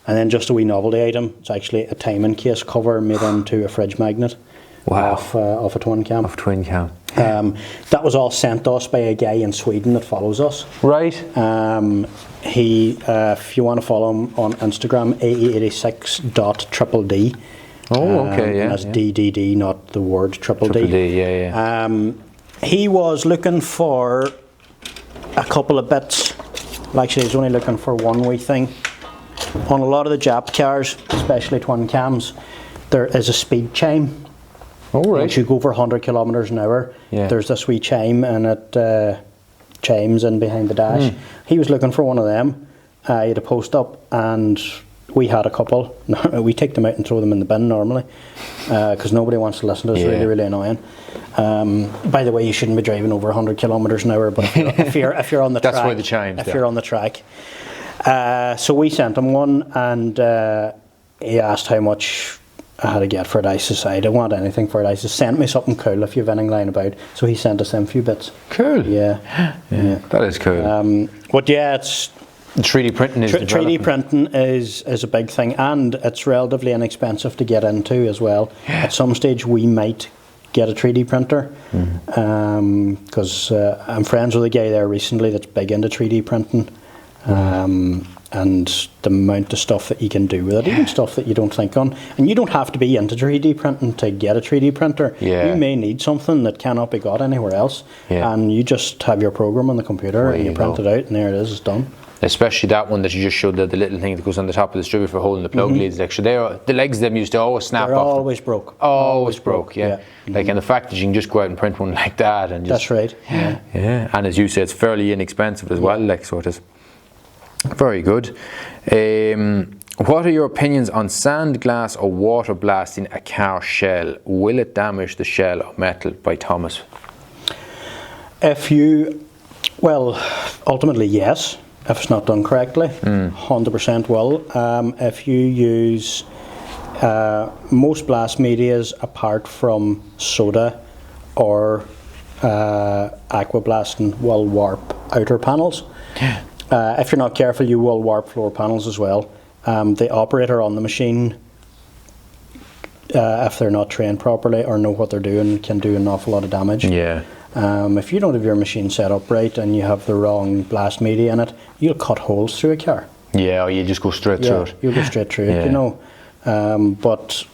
And then just a wee novelty item, it's actually a timing case cover made into a fridge magnet off a twin cam. That was all sent to us by a guy in Sweden that follows us. Right. He, if you want to follow him on Instagram, ae86.DDD. Oh, okay, and that's DDD, not the word triple D. He was looking for a couple of bits. Well, actually, he's only looking for one wee thing. On a lot of the Jap cars, especially twin cams, there is a speed chime. Oh, right. Once you go over 100 kilometres an hour, there's this wee chime, and it chimes in behind the dash. He was looking for one of them. He had a post up, and we had a couple. We take them out and throw them in the bin normally, because nobody wants to listen to us. Really, really annoying. By the way, you shouldn't be driving over 100 kilometres an hour, but if you're on the track, that's why the chimes. If you're on the track. So we sent him one, and he asked how much I had to get for it. I said, I don't want anything for it. I said, send me something cool if you've anything lying about. So he sent us them few bits. Cool. Yeah. That is cool. But yeah, it's 3D printing is 3D printing is a big thing, and it's relatively inexpensive to get into as well. At some stage, we might get a 3D printer, because I'm friends with a guy there recently that's big into 3D printing. And the amount of stuff that you can do with it, even stuff that you don't think on. And you don't have to be into 3D printing to get a 3D printer. You may need something that cannot be got anywhere else, and you just have your program on the computer and you print it out, and there it is, it's done. Especially that one that you just showed, the little thing that goes on the top of the distributor for holding the plug leads. Actually, the legs of them used to always snap They're off. Always broke. Always broke. Like, and the fact that you can just go out and print one like that, and just, that's right. And as you say, it's fairly inexpensive as well. Like, so it is. Very good. What are your opinions on sand, glass, or water blasting a car shell? Will it damage the shell or metal? By Thomas. Ultimately yes. If it's not done correctly, 100% will. If you use most blast medias apart from soda or aqua blasting will warp outer panels. If you're not careful, you will warp floor panels as well. The operator on the machine, if they're not trained properly or know what they're doing, can do an awful lot of damage. If you don't have your machine set up right and you have the wrong blast media in it, you'll cut holes through a car. Yeah, or you just go straight through it. You'll go straight through it, you know. But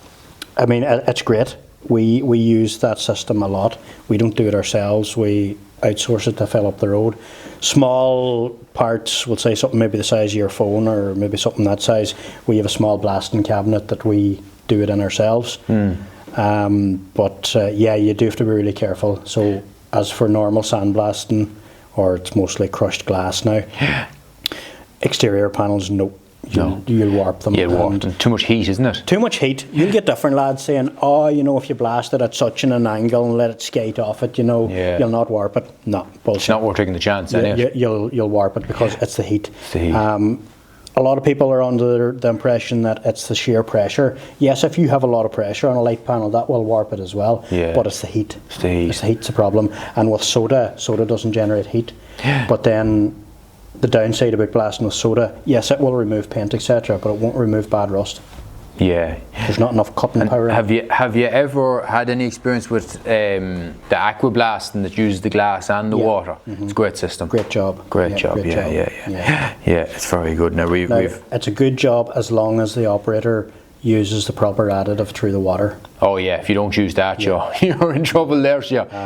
I mean, it's great. We use that system a lot. We don't do it ourselves. We outsource it to fill up the road. Small parts, we'll say something maybe the size of your phone or maybe something that size. We have a small blasting cabinet that we do it in ourselves. But yeah, you do have to be really careful. So as for normal sandblasting, or it's mostly crushed glass now, exterior panels, no. You'll warp them. You'll warp them. Too much heat, isn't it? Too much heat. You'll get different lads saying, oh, you know, if you blast it at such an angle and let it skate off it, you know, you'll not warp it. No, bullshit. It's not worth taking the chance, anyway. You'll warp it because it's the heat. It's the heat. A lot of people are under the impression that it's the sheer pressure. Yes, if you have a lot of pressure on a light panel, that will warp it as well. Yeah. But it's the heat. It's the heat. It's the heat's the problem. And with soda doesn't generate heat. But then the downside about blasting with soda, yes, it will remove paint, etc., but it won't remove bad rust. Yeah. There's not enough cutting power. Have you ever had any experience with the aqua blasting that uses the glass and the water? It's a great system. Great job. Great job. Yeah, it's very good. Now it's a good job as long as the operator uses the proper additive through the water. Oh yeah, if you don't use that, you're in trouble there.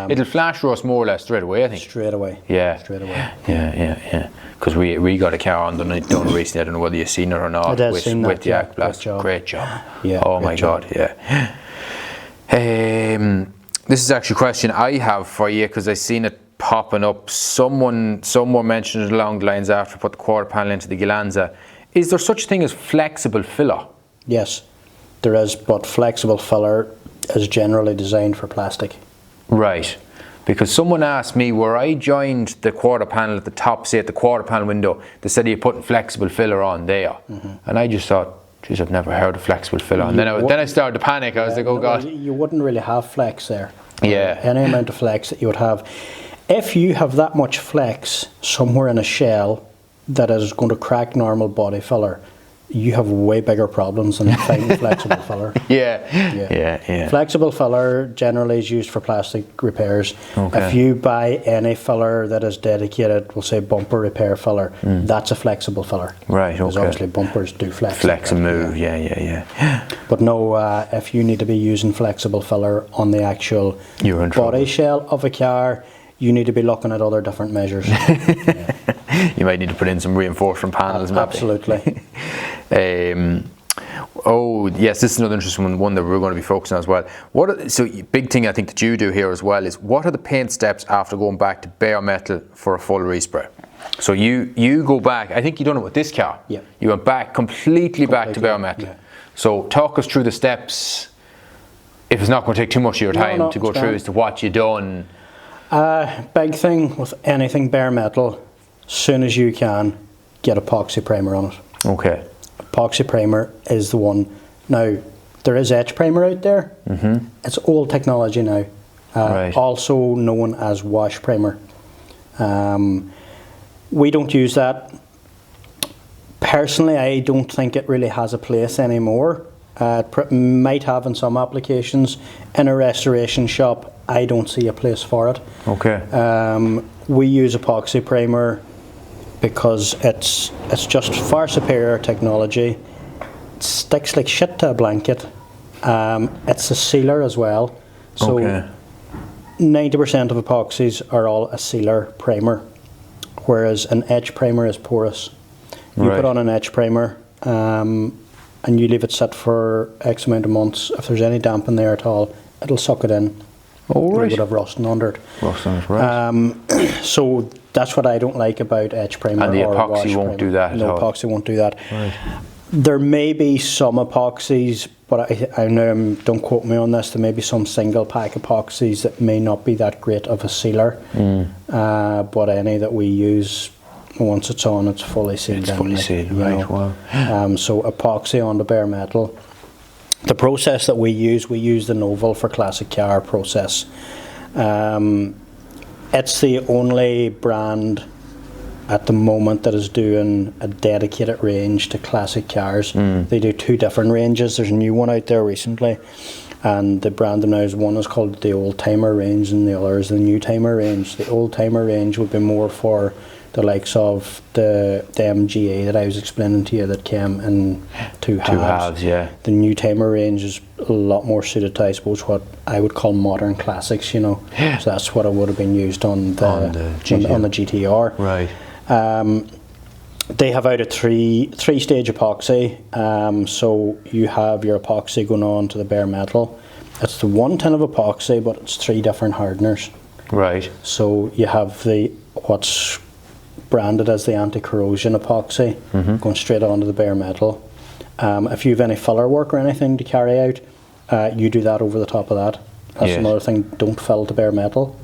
It'll flash rust more or less straight away, I think. Straight away. Yeah. Straight away. Yeah. Because we got a car on done recently. I don't know whether you've seen it or not. With the aqua blast. Great job. Yeah. Oh my God. Yeah. This is actually a question I have for you because I seen it popping up. Someone mentioned it along the lines after put the quarter panel into the Gilanza. Is there such a thing as flexible filler? Yes, there is, but flexible filler is generally designed for plastic. Right, because someone asked me where I joined the quarter panel at the top, say at the quarter panel window, they said you're putting flexible filler on there. And I just thought, geez, I've never heard of flexible filler. And then I started to panic. I was like, oh God. You wouldn't really have flex there. Yeah. Any amount of flex that you would have. If you have that much flex somewhere in a shell that is going to crack normal body filler, you have way bigger problems than finding flexible filler. Yeah. Flexible filler generally is used for plastic repairs. Okay. If you buy any filler that is dedicated, we'll say bumper repair filler, that's a flexible filler. Right, okay. Because obviously bumpers do flex. Flex and move, yeah. But no, if you need to be using flexible filler on the actual body shell of a car, you need to be looking at other different measures. You might need to put in some reinforcement panels. Absolutely. Oh yes, this is another interesting one that we're going to be focusing on as well. So big thing I think that you do here as well is, what are the paint steps after going back to bare metal for a full respray? So you go back, I think you done it with this car. Yeah. You went back completely back to bare metal. Yeah. So talk us through the steps, if it's not going to take too much of your time to go through, as to what you done. Big thing with anything bare metal, soon as you can, get epoxy primer on it. Okay. Epoxy primer is the one. Now, there is etch primer out there. It's old technology now. Also known as wash primer. We don't use that. Personally, I don't think it really has a place anymore. It might have in some applications. In a restoration shop, I don't see a place for it. Okay. We use epoxy primer because it's just far superior technology. It sticks like shit to a blanket. It's a sealer as well. So 90% of epoxies are all a sealer primer, whereas an etch primer is porous. You put on an etch primer and you leave it sit for X amount of months. If there's any damp in there at all, it'll suck it in. Oh, right. You would have rusting under it. Right. So that's what I don't like about etch primer. And the epoxy won't do that at all? No, epoxy won't do that. Right. There may be some epoxies, but I know, don't quote me on this, there may be some single pack epoxies that may not be that great of a sealer. But any that we use, once it's on, it's fully sealed. It's fully sealed, right, wow. So epoxy on the bare metal. The process that we use the Novel for classic car process. It's the only brand at the moment that is doing a dedicated range to classic cars. They do two different ranges. There's a new one out there recently, and the brand now is one is called the Old Timer range and the other is the New Timer range. The Old Timer range would be more for the likes of the MGA that I was explaining to you that came in two halves. Yeah. The New Timer range is a lot more suited to, I suppose, what I would call modern classics, you know. Yeah. So that's what it would have been used on the GTR. Right. They have out a three-stage epoxy. So you have your epoxy going on to the bare metal. It's the one tin of epoxy, but it's 3 different hardeners. Right. So you have what's branded as the anti-corrosion epoxy going straight onto the bare metal. If you have any filler work or anything to carry out, you do that over the top of that. That's another thing. Don't fill the bare metal.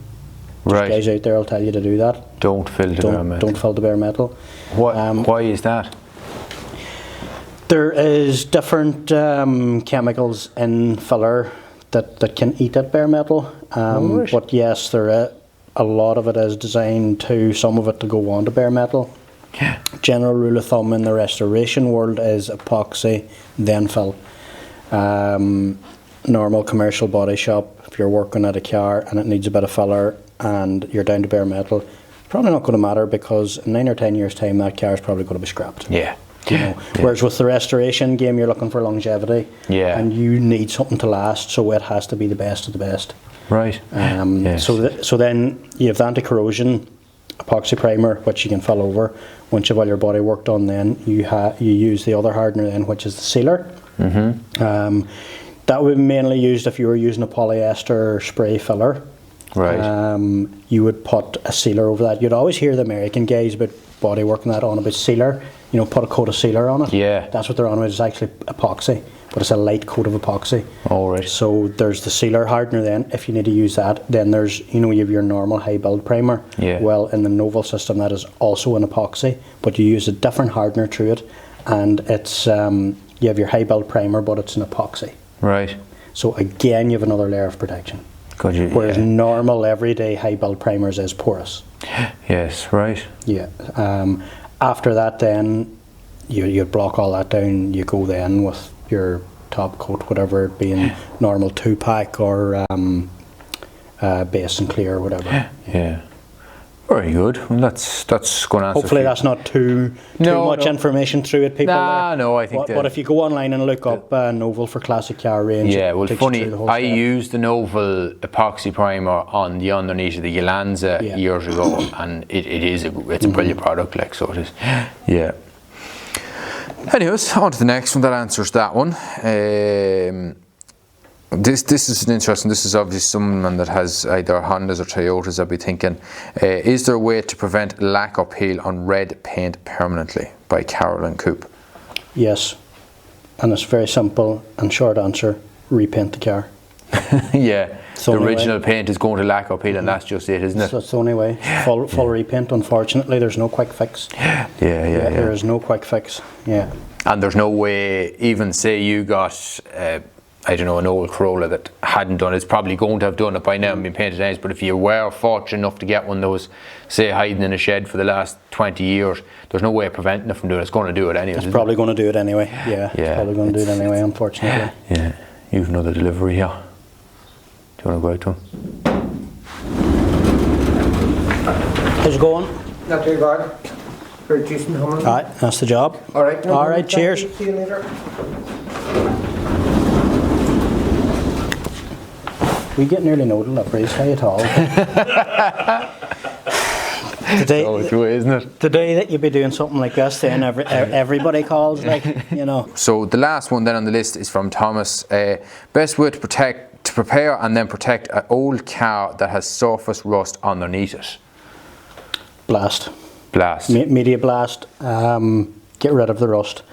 There's guys out there will tell you to do that. Don't fill the bare metal. Don't fill the bare metal. Why is that? There is different chemicals in filler that can eat at bare metal. But yes, a lot of it is designed some of it to go on to bare metal. Yeah. General rule of thumb in the restoration world is epoxy, then fill. Normal commercial body shop, if you're working at a car and it needs a bit of filler and you're down to bare metal, probably not going to matter because in 9 or 10 years' time that car is probably going to be scrapped. Yeah. You know? Whereas with the restoration game, you're looking for longevity, and you need something to last, so it has to be the best of the best. Right. So then you have the anti-corrosion epoxy primer, which you can fill over. Once you've all your body work done, then you use the other hardener, then, which is the sealer. That would be mainly used if you were using a polyester spray filler. Right. You would put a sealer over that. You'd always hear the American guys about body working that on about sealer. You know, put a coat of sealer on it. Yeah. That's what they're on about. It's actually epoxy, but it's a light coat of epoxy. All right. So there's the sealer hardener then, if you need to use that. Then there's, you have your normal high build primer. Yeah. Well, in the Novel system, that is also an epoxy, but you use a different hardener through it, and it's you have your high build primer, but it's an epoxy. Right. So again, you have another layer of protection. Whereas normal everyday high build primers is porous. Yes, right. Yeah. After that, then you block all that down. You go then with your top coat, whatever it being normal 2-pack or base and clear, or whatever. Yeah. Very good. Well, that's going to answer. Hopefully, that's not too much information through it, people. No, I think. But if you go online and look up Novel for classic car range, funny. I used the Novel epoxy primer on the underneath of the Yalanza years ago, and it's a brilliant product. Like, so it is. Yeah. Anyways, on to the next one that answers that one. This is an interesting. This is obviously someone that has either Hondas or Toyotas. I'd be thinking, is there a way to prevent lack or peel on red paint permanently? By Carolyn Coop. Yes, and it's very simple and short answer: repaint the car. Yeah, the original paint is going to lack or peel, and that's just it, isn't it? So that's the only way. Full repaint. Unfortunately, there's no quick fix. Yeah. There is no quick fix. Yeah. And there's no way. Even say you got. I don't know, an old Corolla that hadn't done it, it's probably going to have done it by now and been painted anyways, but if you were fortunate enough to get one that was, say, hiding in a shed for the last 20 years, there's no way of preventing it from doing it. It's going to do it anyway. It's probably going to do it anyway. Yeah, it's probably going to do it anyway, unfortunately. Yeah. You've another delivery here. Do you want to go out to him? How's it going? Not too bad. Very decent humming. Alright, that's the job. Alright. Alright, cheers. See you later. We get nearly no deliveries, how at all. Today, isn't it? The day that you'd be doing something like this, then everybody calls, like, you know. So the last one then on the list is from Thomas. Best way to prepare and then protect an old car that has surface rust underneath it. Blast. Media blast. Get rid of the rust.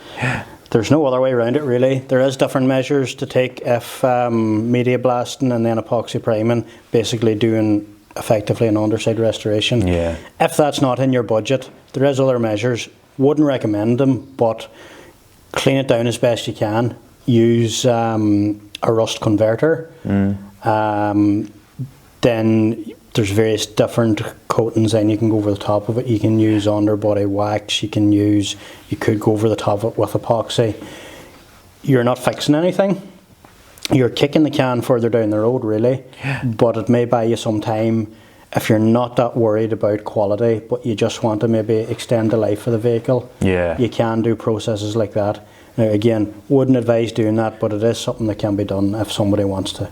There's no other way around it, really. There is different measures to take if media blasting and then epoxy priming, basically doing effectively an underside restoration. Yeah. If that's not in your budget, there is other measures. Wouldn't recommend them, but clean it down as best you can. Use a rust converter. Then there's various different coatings, and you can go over the top of it. You can use underbody wax. You could go over the top of it with epoxy. You're not fixing anything. you're kicking the can further down the road, really. But it may buy you some time if you're not that worried about quality, but you just want to maybe extend the life of the vehicle. Yeah. You can do processes like that. Now, again, wouldn't advise doing that, but it is something that can be done if somebody wants to.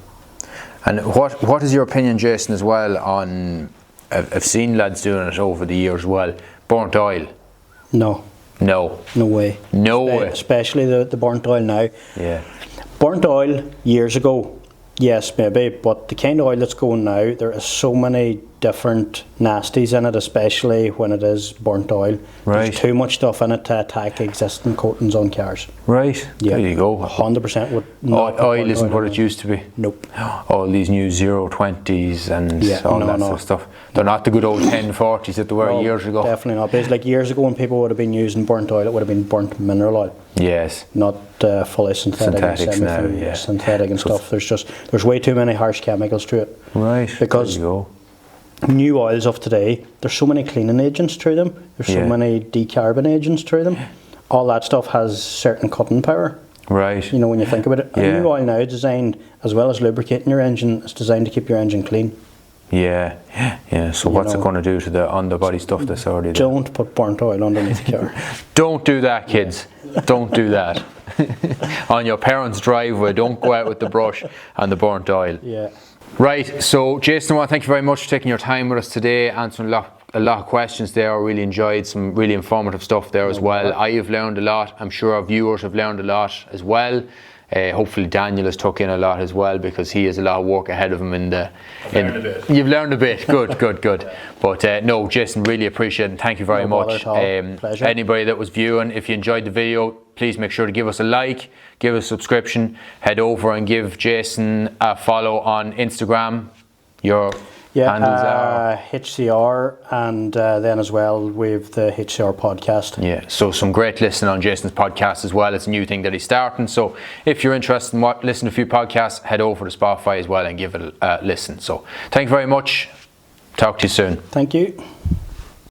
And what is your opinion, Jason, as well, on, I've seen lads doing it over the years as well, burnt oil? No. No. No way. No way. Especially the burnt oil now. Yeah. Burnt oil years ago, yes, maybe, but the kind of oil that's going now, there are so many different nasties in it, especially when it is burnt oil. Right. There's too much stuff in it to attack existing coatings on cars. Right. Yeah. There you go. 100% would not. Oil isn't what it used to be. Nope. All these new 020s and all that sort of stuff. They're not the good old 1040s that they were years ago. Definitely not. Because like years ago when people would have been using burnt oil, it would have been burnt mineral oil. Yes. Not fully synthetic and synthetic and stuff. There's way too many harsh chemicals to it. Right. Because there you go. New oils of today, there's so many cleaning agents through them. There's so many decarbon agents through them. All that stuff has certain cutting power. Right. You know, when you think about it. A new oil now is designed, as well as lubricating your engine, it's designed to keep your engine clean. Yeah. So what's it going to do to the underbody stuff that's already there? Don't put burnt oil underneath the car. Don't do that, kids. Don't do that. On your parents' driveway, don't go out with the brush and the burnt oil. Yeah. Right, so Jason, thank you very much for taking your time with us today, answering a lot of questions there. I really enjoyed some really informative stuff there as well. I have learned a lot. I'm sure our viewers have learned a lot as well. Hopefully Daniel has took in a lot as well, because he has a lot of work ahead of him You've learned a bit. Good. But no, Jason, really appreciate it, and thank you very much. Pleasure. Anybody that was viewing, if you enjoyed the video, please make sure to give us a like, give us a subscription, head over and give Jason a follow on Instagram. Your handles are HCR, and then as well with the HCR podcast. Yeah, so some great listening on Jason's podcast as well. It's a new thing that he's starting. So if you're interested in listening to a few podcasts, head over to Spotify as well and give it a listen. So thank you very much. Talk to you soon. Thank you.